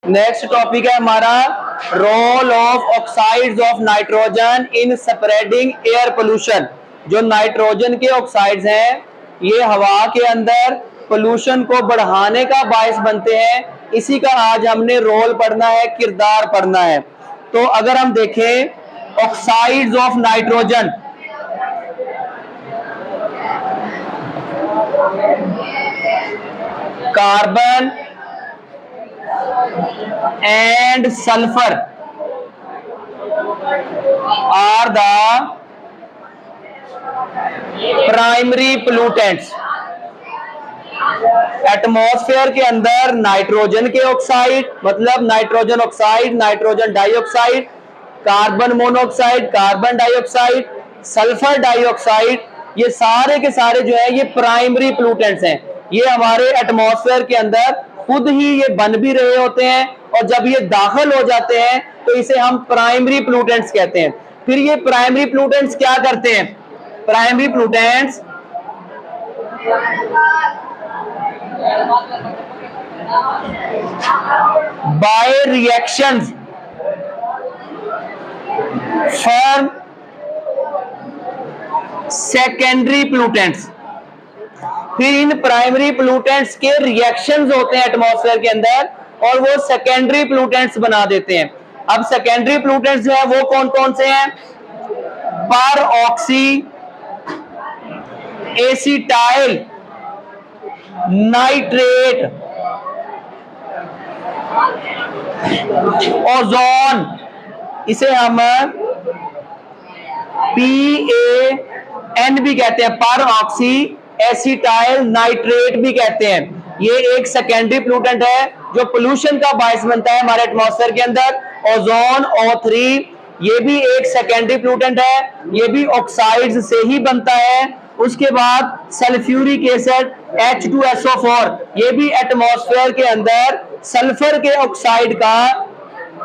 Next topic है हमारा role of oxides of nitrogen in spreading air pollution. जो nitrogen के ऑक्साइड्स हैं ये हवा के अंदर पोल्यूशन को बढ़ाने का बायस बनते हैं। इसी का आज हमने रोल पढ़ना है, किरदार पढ़ना है। तो अगर हम देखें oxides of nitrogen, carbon and sulfur are the primary pollutants। Atmosphere के अंदर नाइट्रोजन के ऑक्साइड मतलब nitrogen oxide, nitrogen dioxide, carbon monoxide, carbon dioxide, sulphur dioxide, ये सारे के सारे जो है ये प्राइमरी पोल्यूटेंट्स हैं। ये हमारे एटमॉस्फेयर के अंदर खुद ही ये बन भी रहे होते हैं और जब ये दाखिल हो जाते हैं तो इसे हम प्राइमरी पोल्यूटेंट्स कहते हैं। फिर ये प्राइमरी पोल्यूटेंट्स क्या करते हैं? Primary pollutants by reactions form secondary pollutants. फिर इन प्राइमरी पोल्यूटेंट्स के रिएक्शंस होते हैं एटमॉस्फेयर के अंदर और वो सेकेंडरी पोल्यूटेंट्स बना देते हैं। अब सेकेंडरी पोल्यूटेंट्स जो है वो कौन कौन से हैं? पर ऑक्सी, एसिटाइल नाइट्रेट, ओजोन, इसे हम PAN भी कहते हैं, पर ऑक्सी एसिटाइल नाइट्रेट भी कहते हैं। ये एक सेकेंडरी पोल्यूटेंट है जो पोल्यूशन का बायस बनता है हमारे एटमॉस्फेयर के अंदर। ओजोन O3 ये भी एक सेकेंडरी पोल्यूटेंट है, ये भी ऑक्साइड्स से ही बनता है। उसके बाद सल्फ्यूरिक एसिड H2SO4 ये भी एटमॉस्फेयर के अंदर सल्फर के ऑक्साइड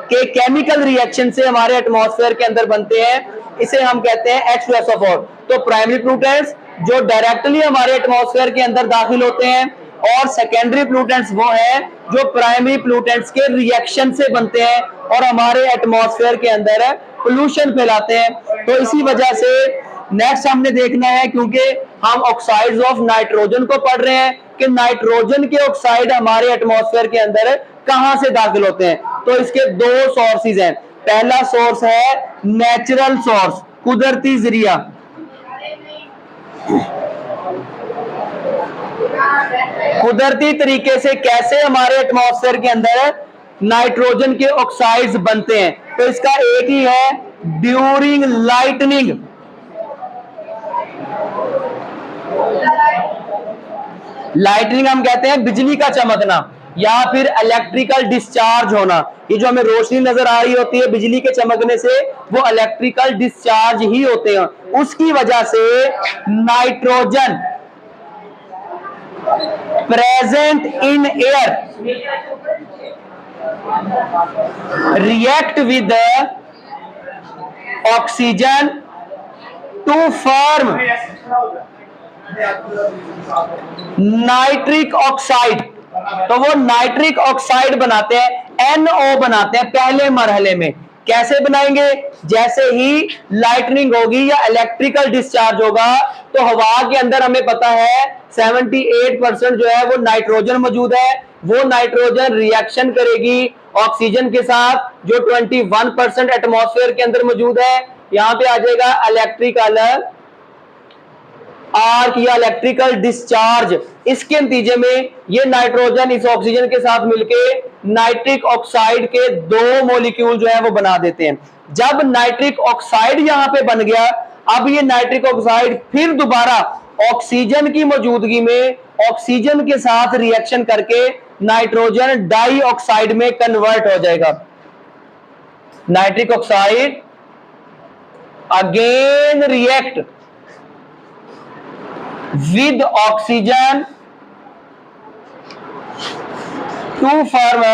के केमिकल रिएक्शन से हमारे एटमॉस्फेयर के अंदर बनते हैं, इसे हम कहते हैं H2SO4। तो प्राइमरी पोल्यूटेंट्स जो डायरेक्टली हमारे एटमॉस्फेयर के अंदर दाखिल होते हैं और सेकेंडरी पोल्यूटेंट्स वो है जो प्राइमरी पोल्यूटेंट्स के रिएक्शन से बनते हैं और हमारे एटमॉस्फेयर के अंदर पोल्यूशन फैलाते हैं। तो इसी वजह से नेक्स्ट हमने देखना है, क्योंकि हम ऑक्साइड्स ऑफ नाइट्रोजन को पढ़ रहे हैं कि नाइट्रोजन के ऑक्साइड हमारे एटमॉस्फेयर के अंदर कहां से दाखिल होते हैं। तो इसके दो सोर्सेज हैं। पहला सोर्स है नेचुरल सोर्स, कुदरती जरिया। कुदरती तरीके से कैसे हमारे एटमॉस्फेयर के अंदर नाइट्रोजन के ऑक्साइड्स बनते हैं, तो इसका एक ही है, ड्यूरिंग लाइटनिंग। लाइटनिंग हम कहते हैं बिजली का चमकना या फिर इलेक्ट्रिकल डिस्चार्ज होना। ये जो हमें रोशनी नजर आ रही होती है बिजली के चमकने से, वो इलेक्ट्रिकल डिस्चार्ज ही होते हैं। उसकी वजह से nitrogen present in air react with oxygen to form nitric oxide. तो वो नाइट्रिक ऑक्साइड बनाते हैं, NO बनाते हैं पहले मरहले में। कैसे बनाएंगे? जैसे ही लाइटनिंग होगी या इलेक्ट्रिकल डिस्चार्ज होगा तो हवा के अंदर हमें पता है 78% जो है वो नाइट्रोजन मौजूद है। वो नाइट्रोजन रिएक्शन करेगी ऑक्सीजन के साथ जो 21% एटमॉस्फेयर के अंदर मौजूद है। यहां पे आ जाएगा इलेक्ट्रिकल आर्क या इलेक्ट्रिकल डिस्चार्ज। इसके नतीजे में ये नाइट्रोजन इस ऑक्सीजन के साथ मिलके नाइट्रिक ऑक्साइड के दो मॉलिक्यूल जो है वो बना देते हैं। जब नाइट्रिक ऑक्साइड यहां पे बन गया, अब ये नाइट्रिक ऑक्साइड फिर दोबारा ऑक्सीजन की मौजूदगी में ऑक्सीजन के साथ रिएक्शन करके नाइट्रोजन डाइऑक्साइड में कन्वर्ट हो जाएगा। Nitric oxide again react with oxygen to form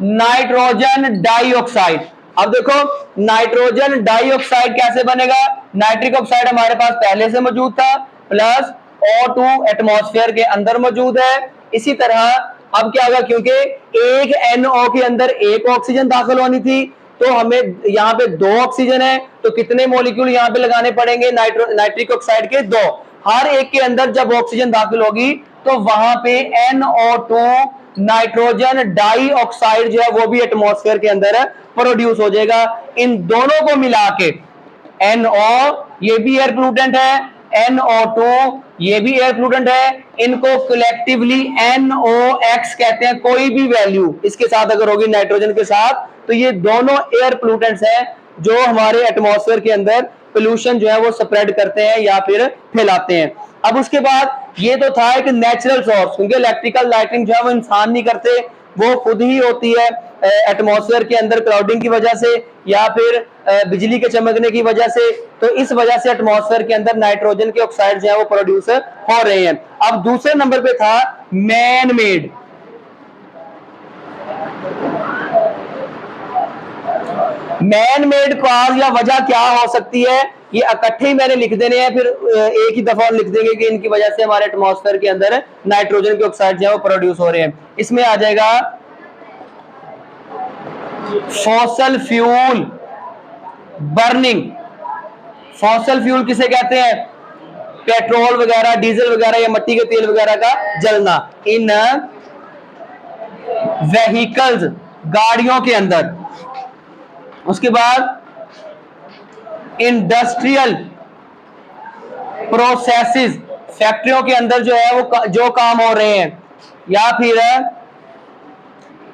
nitrogen dioxide. अब देखो नाइट्रोजन डाइऑक्साइड कैसे बनेगा? नाइट्रिक ऑक्साइड हमारे पास पहले से मौजूद था, प्लस O2 एटमॉस्फेयर के अंदर मौजूद है। इसी तरह अब क्या होगा, क्योंकि एक NO के अंदर एक ऑक्सीजन दाखिल होनी थी, तो हमें यहाँ पे 2 ऑक्सीजन है, तो कितने मॉलिक्यूल यहाँ पे लगाने पड़ेंगे नाइट्रिक ऑक्साइड के? 2। हर एक के अंदर जब ऑक्सीजन दाखिल होगी तो वहां पे NO2 नाइट्रोजन डाई ऑक्साइड जो है वो भी एटमॉस्फेयर के अंदर प्रोड्यूस हो जाएगा। इन दोनों को मिला के NO ये भी एयर पोल्यूटेंट है, NO2 ये भी एयर पोल्यूटेंट है, इनको कलेक्टिवली NOx कहते हैं। कोई भी वैल्यू इसके साथ अगर होगी नाइट्रोजन के साथ, तो ये दोनों एयर पोल्यूटेंट्स हैं जो हमारे एटमॉस्फेयर के अंदर पोल्यूशन जो है वो स्प्रेड करते हैं या फिर फैलाते हैं। अब उसके बाद ये तो था एक नेचुरल सोर्स, क्योंकि इलेक्ट्रिकल लाइटिंग जो है वो इंसान नहीं करते, वो खुद ही होती है एटमॉस्फेयर के अंदर क्लाउडिंग की वजह से या फिर बिजली के चमकने की वजह से। तो इस वजह से एटमॉस्फेयर के अंदर नाइट्रोजन के ऑक्साइड जो है वो प्रोड्यूस हो रहे हैं। अब दूसरे नंबर पे था man made. Man made cause या वजह क्या हो सकती है, ये इकट्ठे ही मैंने लिख देने हैं, फिर एक ही दफा लिख देंगे कि इनकी वजह से हमारे एटमॉस्फेयर के अंदर नाइट्रोजन के ऑक्साइड जो है वो प्रोड्यूस हो रहे हैं। इसमें आ जाएगा fossil fuel burning. Fossil fuel किसे कहते हैं? पेट्रोल वगैरह, डीजल वगैरह या मिट्टी के तेल वगैरह का जलना इन व्हीकल्स, गाड़ियों के अंदर। उसके बाद इंडस्ट्रियल प्रोसेसेस, फैक्ट्रियों के अंदर जो है वो जो काम हो रहे हैं, या फिर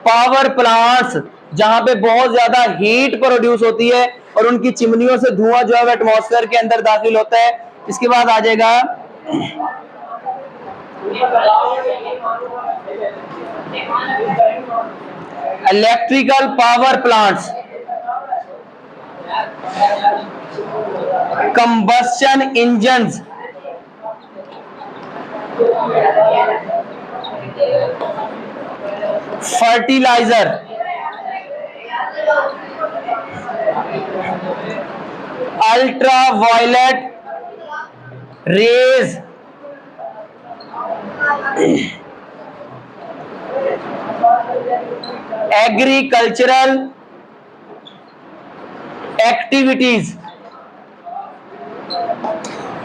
पावर प्लांट्स जहां पे बहुत ज्यादा हीट प्रोड्यूस होती है और उनकी चिमनियों से धुआं जो है एटमॉस्फेयर के अंदर दाखिल होता है। इसके बाद आ जाएगा electrical power plants, combustion engines, fertiliser, ultra violet rays, agricultural activities.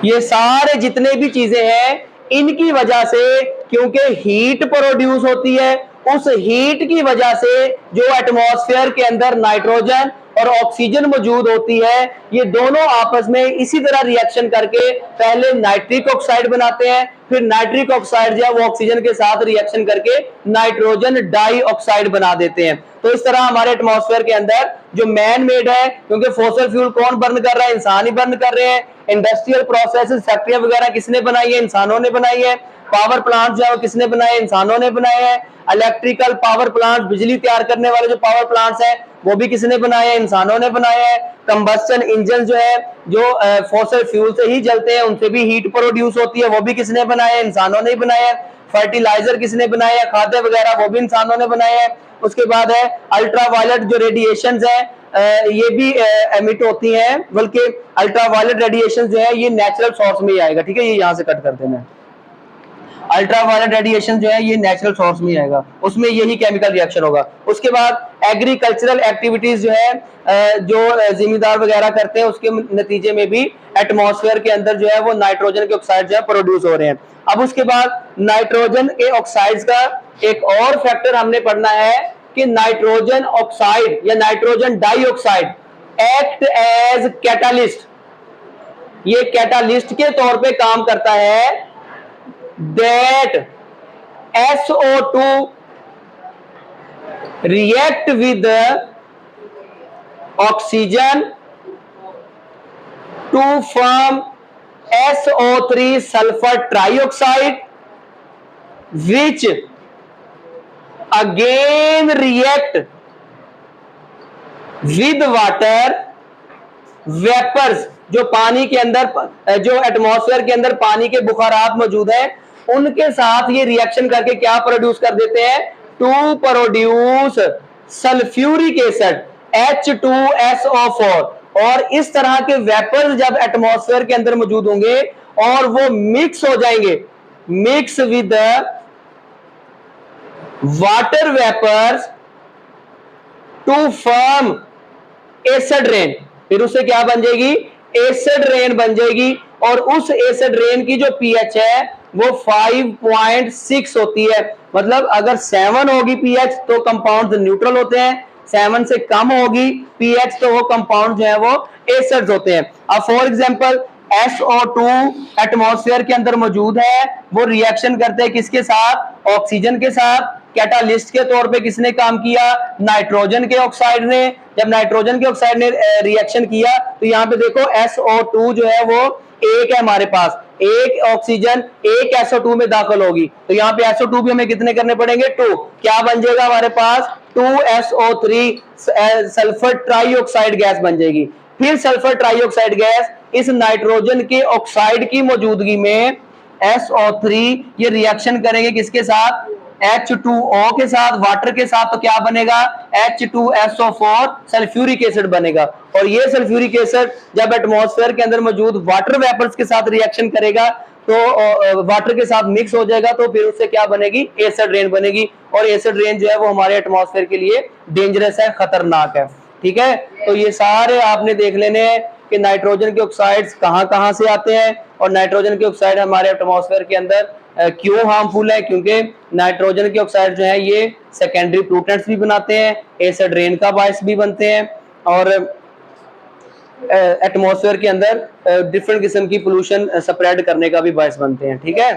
ये सारे जितने भी चीजें हैं इनकी वजह से, क्योंकि हीट प्रोड्यूस होती है, उस हीट की वजह से जो एटमॉस्फेयर के अंदर नाइट्रोजन और ऑक्सीजन मौजूद होती है, ये दोनों आपस में इसी तरह रिएक्शन करके पहले नाइट्रिक ऑक्साइड बनाते हैं, फिर नाइट्रिक ऑक्साइड जो है वो ऑक्सीजन के साथ रिएक्शन करके नाइट्रोजन डाई ऑक्साइड बना देते हैं। तो इस तरह हमारे एटमॉस्फेयर के अंदर जो मैन मेड है, क्योंकि फॉसिल फ्यूल कौन बर्न कर रहा है? इंसान ही बर्न कर रहे हैं। इंडस्ट्रियल प्रोसेसेस, फैक्ट्रियां वगैरह किसने बनाई है? इंसानों ने बनाई है। पावर प्लांट जो है वो किसने बनाए? इंसानों ने बनाए हैं। इलेक्ट्रिकल पावर प्लांट, बिजली तैयार करने वाले जो पावर प्लांट्स हैं वो भी किसने बनाए हैं? इंसानों ने बनाए हैं। कंबस्शन इंजन जो है, जो फॉसिल फ्यूल से ही जलते हैं, उनसे भी हीट प्रोड्यूस होती है, वो भी किसने बनाए हैं? इंसानों ने ही बनाए हैं। फर्टिलाइजर किसने बनाए हैं? खाद्य वगैरह वो भी इंसानों ने बनाए हैं। उसके बाद है अल्ट्रा वायलेट जो रेडिएशंस है, ये भी एमिट होती हैं, बल्कि अल्ट्रा वायलेट रेडिएशन जो है ये नेचुरल सोर्स में ही आएगा। ठीक है, ये यहां से कट कर देना। अल्ट्रा वायलेट रेडिएशन जो है ये नेचुरल सोर्स में ही आएगा, उसमें यही केमिकल रिएक्शन होगा। उसके बाद एग्रीकल्चरल एक्टिविटीज जो है जो जिम्मेदार वगैरह करते हैं, उसके नतीजे में भी एटमॉस्फेयर के अंदर जो है वो नाइट्रोजन के ऑक्साइड जो है प्रोड्यूस हो रहे हैं। अब उसके बाद नाइट्रोजन के ऑक्साइड्स का एक और फैक्टर हमने पढ़ना है कि नाइट्रोजन ऑक्साइड या nitrogen dioxide act as catalyst. ये कैटालिस्ट के तौर पे काम करता है, that SO2 react with the oxygen to form SO3 sulfur trioxide, which again react with water vapors। जो पानी के अंदर, जो एटमॉस्फेयर के अंदर पानी के बुखारात मौजूद है, उनके साथ ये रिएक्शन करके क्या प्रोड्यूस कर देते हैं? To produce sulphuric acid H2SO4। और इस तरह के वेपर्स जब एटमॉस्फेयर के अंदर मौजूद होंगे और वो मिक्स हो जाएंगे, mix with water vapours to form acid rain, फिर उससे क्या बन जाएगी, एसिड रेन बन जाएगी। और उस एसिड रेन की जो पीएच है वो 5.6 होती है। मतलब अगर 7 होगी पीएच तो कंपाउंड न्यूट्रल होते हैं, 7 से कम होगी पीएच तो वो कंपाउंड जो है वो एसिड्स होते हैं। अब फॉर एग्जांपल SO2 एटमॉस्फेयर के अंदर मौजूद है, वो रिएक्शन करते हैं किसके साथ, ऑक्सीजन के साथ। कैटालिस्ट के तौर पे किसने काम किया, नाइट्रोजन के ऑक्साइड ने। जब नाइट्रोजन के ऑक्साइड ने रिएक्शन किया तो यहाँ पे देखो SO2 जो है वो एक है हमारे पास, एक ऑक्सीजन एक SO2 में दाखिल होगी, तो यहाँ पे SO2 भी हमें कितने करने पड़ेंगे, 2। क्या बन जाएगा हमारे पास, 2SO3 सल्फर ट्राइऑक्साइड गैस बन जाएगी। फिर सल्फर ट्राइऑक्साइड गैस इस नाइट्रोजन के ऑक्साइड की मौजूदगी में SO3 ये रिएक्शन करेंगे किसके साथ, H2O के साथ, वाटर के साथ, तो क्या बनेगा, H2SO4 सल्फ्यूरिक एसिड बनेगा। और ये सल्फ्यूरिक एसिड जब एटमॉस्फेयर के अंदर मौजूद वाटर वेपर्स के साथ रिएक्शन करेगा तो वाटर के साथ मिक्स हो जाएगा, तो फिर उससे क्या बनेगी, एसिड रेन बनेगी। और एसिड रेन जो है वो हमारे एटमॉस्फेयर के लिए डेंजरस है, खतरनाक है। ठीक है, तो ये सारे आपने देख लेने हैं कि नाइट्रोजन के ऑक्साइड्स कहां कहां से आते हैं और नाइट्रोजन के ऑक्साइड हमारे एटमॉस्फेयर के अंदर क्यों हार्मफुल है, क्योंकि नाइट्रोजन के ऑक्साइड जो है ये सेकेंडरी पोल्यूटेंट्स भी बनाते हैं, एसिड रेन का बायस भी बनते हैं और एटमॉस्फेयर के अंदर डिफरेंट किस्म की पोल्यूशन स्प्रेड करने का भी बायस बनते हैं। ठीक है,